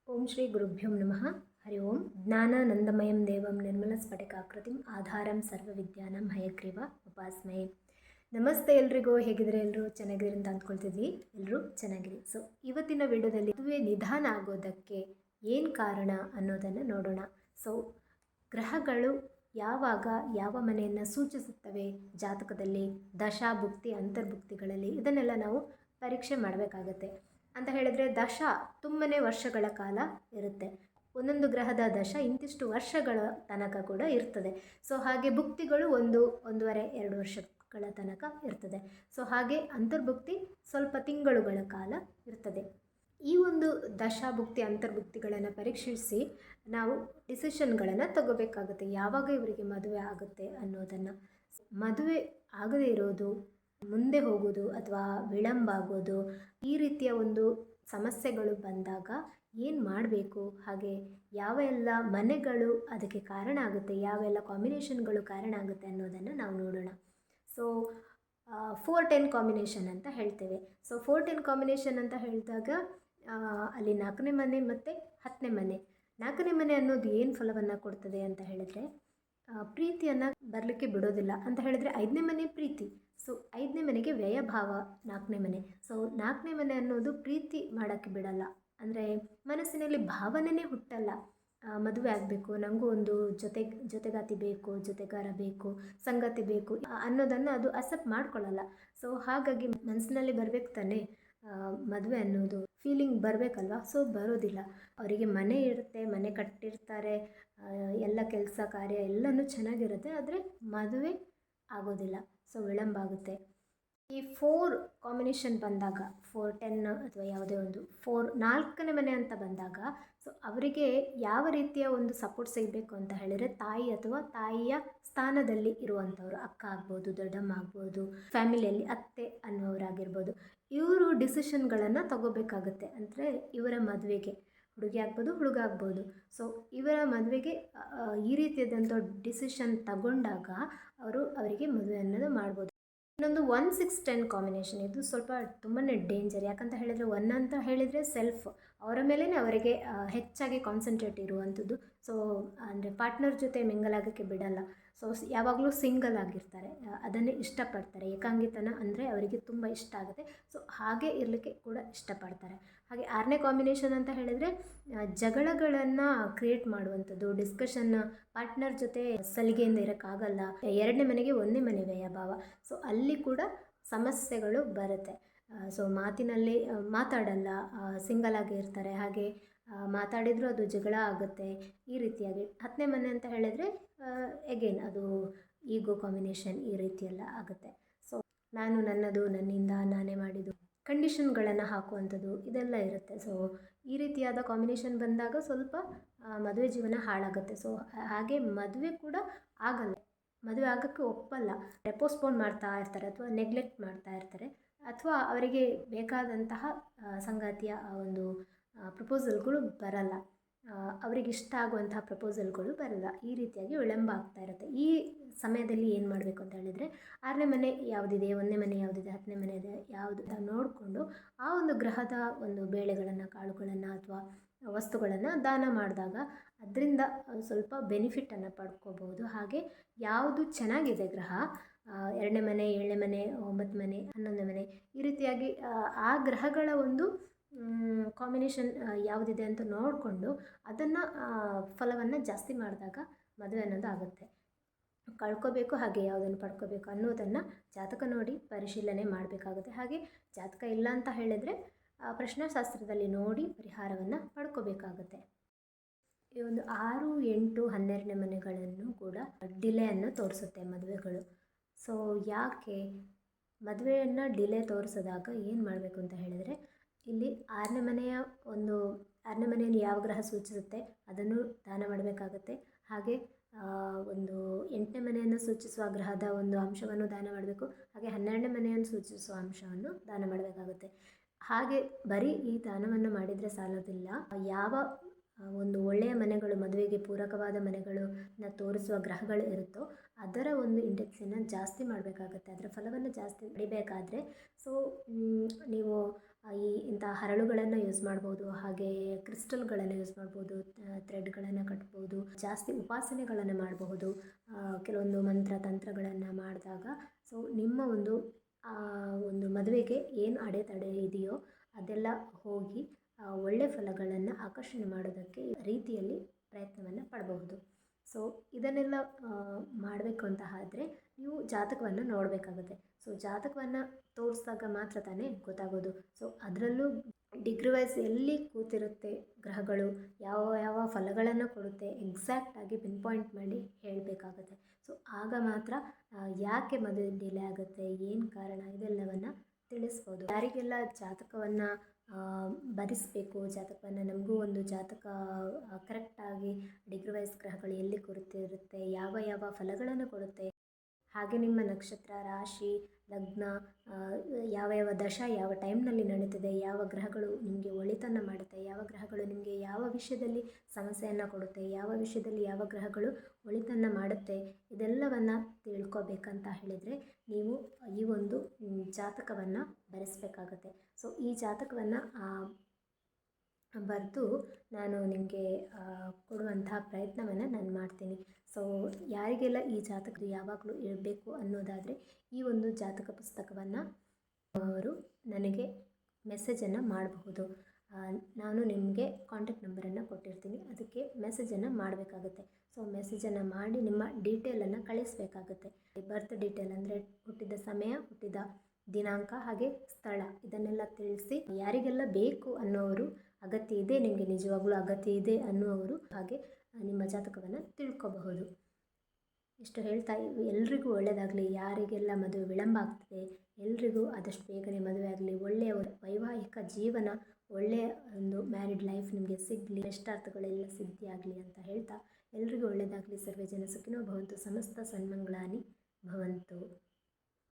ಓಂ ಶ್ರೀ ಗುರುಭ್ಯೋ ನಮಃ. ಹರಿ ಓಂ. ಜ್ಞಾನಾನಂದಮಯಂ ದೇವಂ ನಿರ್ಮಲಸ್ಫಟಿಕಾಕೃತಿಂ ಆಧಾರಂ ಸರ್ವವಿದ್ಯಾನಾಂ ಹಯಗ್ರೀವ ಉಪಾಸ್ಮಯೇ. ನಮಸ್ತೆ ಎಲ್ರಿಗೂ. ಹೇಗಿದ್ರೆ ಎಲ್ಲರೂ ಚೆನ್ನಾಗಿರಿ ಅಂತ ಅಂದ್ಕೊಳ್ತಿದ್ವಿ. ಎಲ್ಲರೂ ಚೆನ್ನಾಗಿರಿ. ಸೊ ಇವತ್ತಿನ ವಿಡಿಯೋದಲ್ಲಿ ಮದುವೆ ನಿಧಾನ ಆಗೋದಕ್ಕೆ ಏನು ಕಾರಣ ಅನ್ನೋದನ್ನು ನೋಡೋಣ. ಸೊ ಗ್ರಹಗಳು ಯಾವಾಗ ಯಾವ ಮನೆಯನ್ನು ಸೂಚಿಸುತ್ತವೆ ಜಾತಕದಲ್ಲಿ, ದಶಾಭುಕ್ತಿ ಅಂತರ್ಭುಕ್ತಿಗಳಲ್ಲಿ, ಇದನ್ನೆಲ್ಲ ನಾವು ಪರೀಕ್ಷೆ ಮಾಡಬೇಕಾಗತ್ತೆ. ಅಂತ ಹೇಳಿದರೆ ದಶ ತುಂಬನೇ ವರ್ಷಗಳ ಕಾಲ ಇರುತ್ತೆ. ಒಂದೊಂದು ಗ್ರಹದ ದಶ ಇಂತಿಷ್ಟು ವರ್ಷಗಳ ತನಕ ಕೂಡ ಇರ್ತದೆ. ಸೊ ಹಾಗೆ ಭುಕ್ತಿಗಳು 1.5-2 ವರ್ಷಗಳ ತನಕ ಇರ್ತದೆ. ಸೊ ಹಾಗೆ ಅಂತರ್ಭುಕ್ತಿ ಸ್ವಲ್ಪ ತಿಂಗಳುಗಳ ಕಾಲ ಇರ್ತದೆ. ಈ ಒಂದು ದಶಾಭುಕ್ತಿ ಅಂತರ್ಭುಕ್ತಿಗಳನ್ನು ಪರೀಕ್ಷಿಸಿ ನಾವು ಡಿಸಿಷನ್ಗಳನ್ನು ತಗೋಬೇಕಾಗುತ್ತೆ, ಯಾವಾಗ ಇವರಿಗೆ ಮದುವೆ ಆಗುತ್ತೆ ಅನ್ನೋದನ್ನು. ಮದುವೆ ಆಗದೇ ಇರೋದು, ಮುಂದೆ ಹೋಗೋದು ಅಥವಾ ವಿಳಂಬ ಆಗೋದು, ಈ ರೀತಿಯ ಒಂದು ಸಮಸ್ಯೆಗಳು ಬಂದಾಗ ಏನು ಮಾಡಬೇಕು, ಹಾಗೆ ಯಾವ ಎಲ್ಲ ಮನೆಗಳು ಅದಕ್ಕೆ ಕಾರಣ ಆಗುತ್ತೆ, ಯಾವೆಲ್ಲ ಕಾಂಬಿನೇಷನ್ಗಳು ಕಾರಣ ಆಗುತ್ತೆ ಅನ್ನೋದನ್ನು ನಾವು ನೋಡೋಣ. ಸೊ 4-10 ಕಾಂಬಿನೇಷನ್ ಅಂತ ಹೇಳ್ತೇವೆ. ಸೊ 4-10 ಕಾಂಬಿನೇಷನ್ ಅಂತ ಹೇಳಿದಾಗ ಅಲ್ಲಿ 4ನೇ ಮನೆ ಮತ್ತು 10ನೇ ಮನೆ. 4ನೇ ಮನೆ ಅನ್ನೋದು ಏನು ಫಲವನ್ನು ಕೊಡ್ತದೆ ಅಂತ ಹೇಳಿದರೆ, ಪ್ರೀತಿಯನ್ನು ಬರಲಿಕ್ಕೆ ಬಿಡೋದಿಲ್ಲ. ಅಂತ ಹೇಳಿದರೆ 5ನೇ ಮನೆ ಪ್ರೀತಿ. ಸೊ 5ನೇ ಮನೆಗೆ ವ್ಯಯಭಾವ 4ನೇ ಮನೆ. ಸೊ 4ನೇ ಮನೆ ಅನ್ನೋದು ಪ್ರೀತಿ ಮಾಡೋಕ್ಕೆ ಬಿಡಲ್ಲ. ಅಂದರೆ ಮನಸ್ಸಿನಲ್ಲಿ ಭಾವನೆಯೇ ಹುಟ್ಟಲ್ಲ, ಮದುವೆ ಆಗಬೇಕು, ನನಗೂ ಒಂದು ಜೊತೆಗಾತಿ ಬೇಕು, ಜೊತೆಗಾರ ಬೇಕು, ಸಂಗಾತಿ ಬೇಕು ಅನ್ನೋದನ್ನು ಅದು ಅಕ್ಸೆಪ್ಟ್ ಮಾಡ್ಕೊಳ್ಳಲ್ಲ. ಸೊ ಹಾಗಾಗಿ ಮನಸ್ಸಿನಲ್ಲಿ ಬರಬೇಕು ತಾನೇ ಮದುವೆ ಅನ್ನೋದು ಫೀಲಿಂಗ್ ಬರಬೇಕಲ್ವ. ಸೊ ಬರೋದಿಲ್ಲ. ಅವರಿಗೆ ಮನೆ ಇರುತ್ತೆ, ಮನೆ ಕಟ್ಟಿರ್ತಾರೆ, ಎಲ್ಲ ಕೆಲಸ ಕಾರ್ಯ ಎಲ್ಲನೂ ಚೆನ್ನಾಗಿರುತ್ತೆ, ಆದರೆ ಮದುವೆ ಆಗೋದಿಲ್ಲ. ಸೊ ವಿಳಂಬ ಆಗುತ್ತೆ. ಈ 4 ಕಾಂಬಿನೇಷನ್ ಬಂದಾಗ, 4-10 ಅಥವಾ ಯಾವುದೇ ಒಂದು 4ನೇ ಮನೆ ಅಂತ ಬಂದಾಗ, ಸೊ ಅವರಿಗೆ ಯಾವ ರೀತಿಯ ಒಂದು ಸಪೋರ್ಟ್ ಸಿಗಬೇಕು ಅಂತ ಹೇಳಿದರೆ, ತಾಯಿ ಅಥವಾ ತಾಯಿಯ ಸ್ಥಾನದಲ್ಲಿ ಇರುವಂಥವ್ರು, ಅಕ್ಕ ಆಗ್ಬೋದು, ದೊಡ್ಡಮ್ಮ ಆಗ್ಬೋದು, ಫ್ಯಾಮಿಲಿಯಲ್ಲಿ ಅತ್ತೆ ಅನ್ನೋರಾಗಿರ್ಬೋದು, ಇವರು ಡಿಸಿಷನ್ಗಳನ್ನು ತಗೋಬೇಕಾಗುತ್ತೆ. ಅಂದರೆ ಇವರ ಮದುವೆಗೆ ಹುಡುಗಿ ಆಗ್ಬೋದು, ಹುಡುಗ ಆಗ್ಬೋದು. ಸೊ ಇವರ ಮದುವೆಗೆ ಈ ರೀತಿಯಾದಂಥ ಡಿಸಿಷನ್ ತಗೊಂಡಾಗ ಅವರಿಗೆ ಮದುವೆ ಅನ್ನೋದು ಮಾಡ್ಬೋದು. ಇನ್ನೊಂದು 1-6-10 ಕಾಂಬಿನೇಷನ್, ಇದು ಸ್ವಲ್ಪ ತುಂಬಾ ಡೇಂಜರ್. ಯಾಕಂತ ಹೇಳಿದರೆ 1 ಅಂತ ಹೇಳಿದರೆ ಸೆಲ್ಫ್, ಅವರ ಮೇಲೇ ಅವರಿಗೆ ಹೆಚ್ಚಾಗಿ ಕಾನ್ಸಂಟ್ರೇಟ್ ಇರುವಂಥದ್ದು. ಸೊ ಅಂದರೆ ಪಾರ್ಟ್ನರ್ ಜೊತೆ ಮಿಂಗಲ್ ಆಗೋಕ್ಕೆ ಬಿಡಲ್ಲ. ಸೊ ಯಾವಾಗಲೂ ಸಿಂಗಲ್ ಆಗಿರ್ತಾರೆ, ಅದನ್ನೇ ಇಷ್ಟಪಡ್ತಾರೆ. ಏಕಾಂಗಿತನ ಅಂದರೆ ಅವರಿಗೆ ತುಂಬ ಇಷ್ಟ ಆಗುತ್ತೆ. ಸೊ ಹಾಗೆ ಇರಲಿಕ್ಕೆ ಕೂಡ ಇಷ್ಟಪಡ್ತಾರೆ. ಹಾಗೆ 6ನೇ ಕಾಂಬಿನೇಷನ್ ಅಂತ ಹೇಳಿದರೆ ಜಗಳಗಳನ್ನು ಕ್ರಿಯೇಟ್ ಮಾಡುವಂಥದ್ದು, ಡಿಸ್ಕಷನ್, ಪಾರ್ಟ್ನರ್ ಜೊತೆ ಸಲಿಗೆಯಿಂದ ಇರೋಕ್ಕಾಗಲ್ಲ. 2ನೇ ಮನೆಗೆ 1ನೇ ಮನೆ ವ್ಯಯಭಾವ. ಸೊ ಅಲ್ಲಿ ಕೂಡ ಸಮಸ್ಯೆಗಳು ಬರುತ್ತೆ. ಸೊ ಮಾತಿನಲ್ಲಿ ಮಾತಾಡಲ್ಲ, ಸಿಂಗಲ್ ಆಗಿ ಇರ್ತಾರೆ. ಹಾಗೆ ಮಾತಾಡಿದರೂ ಅದು ಜಗಳ ಆಗುತ್ತೆ. ಈ ರೀತಿಯಾಗಿ 10ನೇ ಮನೆ ಅಂತ ಹೇಳಿದರೆ ಎಗೇನ್ ಅದು ಈಗೋ ಕಾಂಬಿನೇಷನ್, ಈ ರೀತಿಯೆಲ್ಲ ಆಗುತ್ತೆ. ಸೊ ನಾನು, ನನ್ನದು, ನನ್ನಿಂದ, ನಾನೇ ಮಾಡಿದ್ದು, ಕಂಡೀಷನ್ಗಳನ್ನು ಹಾಕುವಂಥದ್ದು, ಇದೆಲ್ಲ ಇರುತ್ತೆ. ಸೊ ಈ ರೀತಿಯಾದ ಕಾಂಬಿನೇಷನ್ ಬಂದಾಗ ಸ್ವಲ್ಪ ಮದುವೆ ಜೀವನ ಹಾಳಾಗುತ್ತೆ. ಸೊ ಹಾಗೆ ಮದುವೆ ಕೂಡ ಆಗಲ್ಲ, ಮದುವೆ ಆಗೋಕ್ಕೆ ಒಪ್ಪಲ್ಲ, ಪೋಸ್ಟ್ಪೋನ್ ಮಾಡ್ತಾ ಇರ್ತಾರೆ ಅಥವಾ ನೆಗ್ಲೆಕ್ಟ್ ಮಾಡ್ತಾ ಇರ್ತಾರೆ, ಅಥವಾ ಅವರಿಗೆ ಬೇಕಾದಂತಹ ಸಂಗಾತಿಯ ಒಂದು ಪ್ರಪೋಸಲ್ಗಳು ಬರಲ್ಲ, ಅವರಿಗೆ ಇಷ್ಟ ಆಗುವಂತಹ ಪ್ರಪೋಸಲ್ಗಳು ಬರಲ್ಲ. ಈ ರೀತಿಯಾಗಿ ವಿಳಂಬ ಆಗ್ತಾ ಇರುತ್ತೆ. ಈ ಸಮಯದಲ್ಲಿ ಏನು ಮಾಡಬೇಕು ಅಂತ ಹೇಳಿದರೆ, 6ನೇ ಮನೆ ಯಾವುದಿದೆ, 1ನೇ ಮನೆ ಯಾವುದಿದೆ, 10ನೇ ಮನೆ ಇದೆ ಯಾವುದು ನೋಡಿಕೊಂಡು ಆ ಒಂದು ಗ್ರಹದ ಒಂದು ಬೇಳೆಗಳನ್ನು, ಕಾಳುಗಳನ್ನು ಅಥವಾ ವಸ್ತುಗಳನ್ನು ದಾನ ಮಾಡಿದಾಗ ಅದರಿಂದ ಸ್ವಲ್ಪ ಬೆನಿಫಿಟನ್ನು ಪಡ್ಕೋಬಹುದು. ಹಾಗೆ ಯಾವುದು ಚೆನ್ನಾಗಿದೆ ಗ್ರಹ, 2ನೇ ಮನೆ, 7ನೇ ಮನೆ, 9ನೇ ಮನೆ, 11ನೇ ಮನೆ, ಈ ರೀತಿಯಾಗಿ ಆ ಗ್ರಹಗಳ ಒಂದು ಕಾಂಬಿನೇಷನ್ ಯಾವುದಿದೆ ಅಂತ ನೋಡಿಕೊಂಡು ಅದನ್ನು ಫಲವನ್ನು ಜಾಸ್ತಿ ಮಾಡಿದಾಗ ಮದುವೆ ಅನ್ನೋದು ಆಗುತ್ತೆ. ಕಳ್ಕೋಬೇಕು ಹಾಗೆ ಯಾವುದನ್ನು ಪಡ್ಕೋಬೇಕು ಅನ್ನೋದನ್ನು ಜಾತಕ ನೋಡಿ ಪರಿಶೀಲನೆ ಮಾಡಬೇಕಾಗುತ್ತೆ. ಹಾಗೆ ಜಾತಕ ಇಲ್ಲ ಅಂತ ಹೇಳಿದರೆ ಪ್ರಶ್ನಾಶಾಸ್ತ್ರದಲ್ಲಿ ನೋಡಿ ಪರಿಹಾರವನ್ನು ಪಡ್ಕೋಬೇಕಾಗುತ್ತೆ. ಈ ಒಂದು 6, 8, 12ನೇ ಮನೆಗಳನ್ನು ಕೂಡ ಡಿಲೇಯನ್ನು ತೋರಿಸುತ್ತೆ ಮದುವೆಗಳು. ಸೊ ಯಾಕೆ ಮದುವೆಯನ್ನು ಡಿಲೇ ತೋರಿಸಿದಾಗ ಏನು ಮಾಡಬೇಕು ಅಂತ ಹೇಳಿದರೆ, ಇಲ್ಲಿ 6ನೇ ಮನೆಯನ್ನು ಯಾವ ಗ್ರಹ ಸೂಚಿಸುತ್ತೆ ಅದನ್ನು ದಾನ ಮಾಡಬೇಕಾಗತ್ತೆ. ಹಾಗೆ ಒಂದು 8ನೇ ಮನೆಯನ್ನು ಸೂಚಿಸುವ ಗ್ರಹದ ಒಂದು ಅಂಶವನ್ನು ದಾನ ಮಾಡಬೇಕು. ಹಾಗೆ 12ನೇ ಮನೆಯನ್ನು ಸೂಚಿಸುವ ಅಂಶವನ್ನು ದಾನ ಮಾಡಬೇಕಾಗುತ್ತೆ. ಹಾಗೆ ಬರೀ ಈ ದಾನವನ್ನು ಮಾಡಿದರೆ ಸಾಲೋದಿಲ್ಲ, ಯಾವ ಒಂದು ಒಳ್ಳೆಯ ಮನೆಗಳು, ಮದುವೆಗೆ ಪೂರಕವಾದ ಮನೆಗಳನ್ನ ತೋರಿಸುವ ಗ್ರಹಗಳು ಇರುತ್ತೋ ಅದರ ಒಂದು ಇಂಡೆಕ್ಸನ್ನು ಜಾಸ್ತಿ ಮಾಡಬೇಕಾಗತ್ತೆ. ಅದರ ಫಲವನ್ನು ಜಾಸ್ತಿ ಪಡಿಬೇಕಾದ್ರೆ ಸೊ ನೀವು ಇಂಥ ಹರಳುಗಳನ್ನು ಯೂಸ್ ಮಾಡ್ಬೋದು, ಹಾಗೆ ಕ್ರಿಸ್ಟಲ್ಗಳನ್ನು ಯೂಸ್ ಮಾಡ್ಬೋದು, ಥ್ರೆಡ್ಗಳನ್ನು ಕಟ್ಬೋದು, ಜಾಸ್ತಿ ಉಪಾಸನೆಗಳನ್ನು ಮಾಡಬಹುದು, ಕೆಲವೊಂದು ಮಂತ್ರ ತಂತ್ರಗಳನ್ನು ಮಾಡಿದಾಗ ಸೊ ನಿಮ್ಮ ಒಂದು ಮದುವೆಗೆ ಏನು ಅಡೆತಡೆ ಇದೆಯೋ ಅದೆಲ್ಲ ಹೋಗಿ ಒಳ್ಳೆಯ ಫಲಗಳನ್ನು ಆಕರ್ಷಣೆ ಮಾಡೋದಕ್ಕೆ ರೀತಿಯಲ್ಲಿ ಪ್ರಯತ್ನವನ್ನು ಪಡಬಹುದು. ಸೊ ಇದನ್ನೆಲ್ಲ ಮಾಡಬೇಕು ಅಂತ ಆದರೆ ನೀವು ಜಾತಕವನ್ನು ನೋಡಬೇಕಾಗುತ್ತೆ. ಸೊ ಜಾತಕವನ್ನು ತೋರಿಸಿದಾಗ ಮಾತ್ರ ತಾನೇ ಗೊತ್ತಾಗೋದು. ಸೊ ಅದರಲ್ಲೂ ಡಿಗ್ರಿ ವೈಸ್ ಎಲ್ಲಿ ಕೂತಿರುತ್ತೆ ಗ್ರಹಗಳು, ಯಾವ ಯಾವ ಫಲಗಳನ್ನು ಕೊಡುತ್ತೆ ಎಕ್ಸಾಕ್ಟಾಗಿ ಪಿನ್ ಮಾಡಿ ಹೇಳಬೇಕಾಗುತ್ತೆ. ಸೊ ಆಗ ಮಾತ್ರ ಯಾಕೆ ಮದುವೆ ಡಿಲೇ ಆಗುತ್ತೆ, ಏನು ಕಾರಣ, ಇದೆಲ್ಲವನ್ನು ತಿಳಿಸ್ಬೋದು. ಯಾರಿಗೆಲ್ಲ ಜಾತಕವನ್ನು ಬರೆಸಬೇಕು, ಜಾತಕವನ್ನು ನಮಗೂ ಒಂದು ಜಾತಕ ಕರೆಕ್ಟಾಗಿ ಡಿಗ್ರಿ ವೈಸ್ ಗ್ರಹಗಳು ಎಲ್ಲಿ ಕೂರುತ್ತಿರುತ್ತೆ, ಯಾವ ಯಾವ ಫಲಗಳನ್ನು ಕೊಡುತ್ತೆ, ಹಾಗೆ ನಿಮ್ಮ ನಕ್ಷತ್ರ, ರಾಶಿ, ಲಗ್ನ, ಯಾವ ಯಾವ ದಶ ಯಾವ ಟೈಮ್ನಲ್ಲಿ ನಡೀತದೆ, ಯಾವ ಗ್ರಹಗಳು ನಿಮಗೆ ಒಳಿತನ್ನು ಮಾಡುತ್ತೆ, ಯಾವ ಗ್ರಹಗಳು ನಿಮಗೆ ಯಾವ ವಿಷಯದಲ್ಲಿ ಸಮಸ್ಯೆಯನ್ನು ಕೊಡುತ್ತೆ, ಯಾವ ವಿಷಯದಲ್ಲಿ ಯಾವ ಗ್ರಹಗಳು ಒಳಿತನ್ನು ಮಾಡುತ್ತೆ, ಇದೆಲ್ಲವನ್ನು ತಿಳ್ಕೊಬೇಕಂತ ಹೇಳಿದರೆ ನೀವು ಈ ಒಂದು ಜಾತಕವನ್ನು ಬರೆಸಬೇಕಾಗತ್ತೆ. ಸೊ ಈ ಜಾತಕವನ್ನು ಬರೆದು ನಾನು ನಿಮಗೆ ಕೊಡುವಂತಹ ಪ್ರಯತ್ನವನ್ನು ನಾನು ಮಾಡ್ತೀನಿ. ಸೊ ಯಾರಿಗೆಲ್ಲ ಈ ಜಾತಕ ಯಾವಾಗಲೂ ಇರಬೇಕು ಅನ್ನೋದಾದರೆ ಈ ಒಂದು ಜಾತಕ ಪುಸ್ತಕವನ್ನು ಅವರು ನನಗೆ ಮೆಸೇಜನ್ನು ಮಾಡಬಹುದು. ನಾನು ನಿಮಗೆ ಕಾಂಟ್ಯಾಕ್ಟ್ ನಂಬರನ್ನು ಕೊಟ್ಟಿರ್ತೀನಿ, ಅದಕ್ಕೆ ಮೆಸೇಜನ್ನು ಮಾಡಬೇಕಾಗುತ್ತೆ. ಸೊ ಮೆಸೇಜನ್ನು ಮಾಡಿ ನಿಮ್ಮ ಡೀಟೇಲನ್ನು ಕಳಿಸಬೇಕಾಗುತ್ತೆ. ಬರ್ತ್ ಡೀಟೇಲ್ ಅಂದರೆ ಹುಟ್ಟಿದ ಸಮಯ, ಹುಟ್ಟಿದ ದಿನಾಂಕ, ಹಾಗೆ ಸ್ಥಳ, ಇದನ್ನೆಲ್ಲ ತಿಳಿಸಿ ಯಾರಿಗೆಲ್ಲ ಬೇಕು ಅನ್ನೋರು, ಅಗತ್ಯ ಇದೆ ನಿಮಗೆ ನಿಜವಾಗ್ಲೂ ಅಗತ್ಯ ಇದೆ ಅನ್ನುವರು ಹಾಗೆ ನಿಮ್ಮ ಜಾತಕವನ್ನು ತಿಳ್ಕೊಬಹುದು. ಇಷ್ಟು ಹೇಳ್ತಾ ಎಲ್ರಿಗೂ ಒಳ್ಳೆಯದಾಗಲಿ. ಯಾರಿಗೆಲ್ಲ ಮದುವೆ ವಿಳಂಬ ಆಗ್ತದೆ ಎಲ್ರಿಗೂ ಆದಷ್ಟು ಬೇಗನೆ ಮದುವೆ ಆಗಲಿ, ಒಳ್ಳೆಯ ವೈವಾಹಿಕ ಜೀವನ, ಒಳ್ಳೆಯ ಒಂದು ಮ್ಯಾರಿಡ್ ಲೈಫ್ ನಿಮಗೆ ಸಿಗಲಿ, ಇಷ್ಟಾರ್ಥಗಳೆಲ್ಲ ಸಿದ್ಧಿಯಾಗಲಿ ಅಂತ ಹೇಳ್ತಾ ಎಲ್ರಿಗೂ ಒಳ್ಳೆಯದಾಗಲಿ. ಸರ್ವೇ ಜನ ಸುಖಿನೋ ಭವಂತು, ಸಮಸ್ತ ಸನ್ಮಂಗಳಾನಿ ಭವಂತು.